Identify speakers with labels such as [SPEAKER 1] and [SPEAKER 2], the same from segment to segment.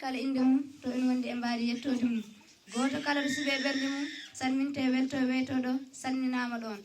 [SPEAKER 1] kala inde mum to en wonde e mbaadi yettode mum goto kala ɗo suuɓe ɓernde mum salminte welto weytoɗo salminama ɗon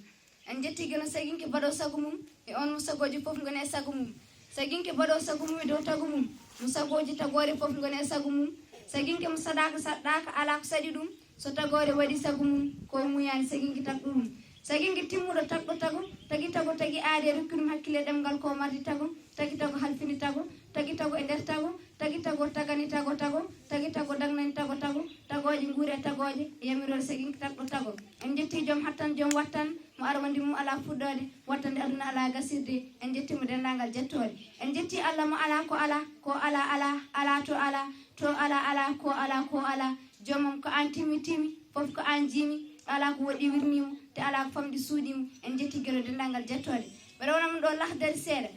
[SPEAKER 1] en jetti geno saginke baɗo sagu mum e on mo sagoji fof goni e sagu mum saginke baɗo sagu mum e dow tagu mum mo sagoji tagore fof goni e sagu mum saginke mo saɗaka saɗɗaka ala ko saɗi ɗum so tagore waɗi sagu mum ko muyani saginke tagɗo ɗum saginke timmuɗo tagɗo tagu tagui tagu tagui aade rokki ɗum hakkille ɗemgal ko mardi tagu tagui tagu halfini tagu tagui tagu e nder tagu tagui tagu tagani tagu tagu tagui tagu dagnani tagu tagu tagoje guuri e tagoje yamirode saginke tagɗo tagu en jetti joom hattan joom wattan mo arwandi mum ala fuɗɗode wattande aduna ala gasirde en jettimo dendagal jettode en jetti Allah mo ala ko ala ko ala ala ala to ala to ala ala ko ala ko ala joomam ko an timi timi fof ko an jimi ala ko waɗi wirnimo te ala ko famdi suuɗimo en jetti gueɗo dendagal jettode ɓeɗa wona mum ɗo lahdari seeɗa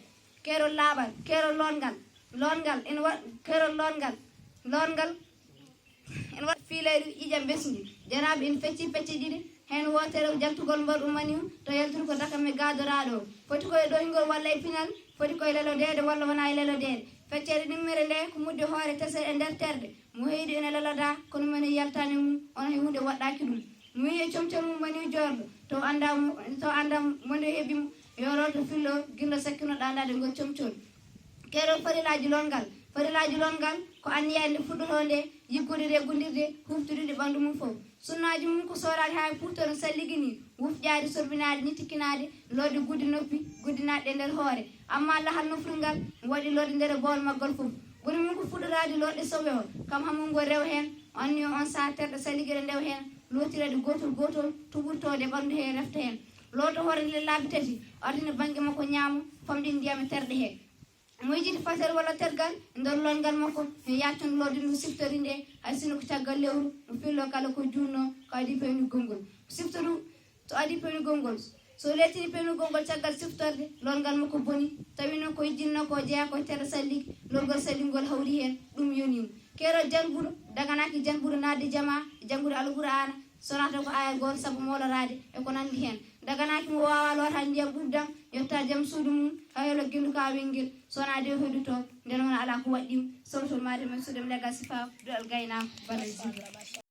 [SPEAKER 1] keerol laaɓal keerol longal en wat keerol longal en wat fiilayru ƴiƴam besdi janaɓe en fecci pecce ɗiɗi hen wotere jaltugol mbaɗ umanium to yaltude ko dakam e gadoraɗo foti koye ɗoygol walla e pinal foti koye lelodede walla wona e lelodede feccere ɗimmere nde ko mudde hoore tese e nder terde mo heydi ene leloda kono mani yaltani mum on he hunde waɗɗaki ɗum mi wi e comcol mum mani jorɗo to anda monde heeɓimo yoroto fillo guillo sakkinoɗa andade ngol comcol keerol farilaji longal ko anniyade fuɗɗotode yiggude reggudirde huftude ɓandu mum fof sunnaji mum ko sorade ha pourtono salligini wufƴade sorbinade ñittikinade lodde guddi noppi guddinaɗe nder hoore amma lahal nofrugal waɗi lodde nder bool maggol fof ɓuri mum ko fuɗɗorade lodde soɓe o kam hammumgol rew hen anni on sa terɗo salligere ndew hen lotirede gotol tuɓurtode ɓandu he refta hen loto hoore nde laabi tati ardina banggue makko ñaamo famɗi ndiyam e terɗe he mo yejiti fasere walla tergal nder longal makko mi yaccono lodde ndu siftori nde hay sino ko caggal lewru mo fillo kala ko junno ko adi pewni gongol siftoru to adi pewni gongol so letini pewni gongol caggal siftorde longal makko boni tawino ko jinno ko jeeya ko terɗo salli lolgol salligol hawri hen ɗum yonimo keerol janguɗo daganaki janguɗo nadde jama janguɗo alqur'ana sonata ko aya goto saabu molorade e ko nandi hen daganaki mo wawa lota ndiyam ɓuddam yetta jaam suudu mum hayolo guindu kawingel sona de hoyduto nden wona ala ko waɗɗimo sowtol made men suudem legal sifa duɗal gaynako bala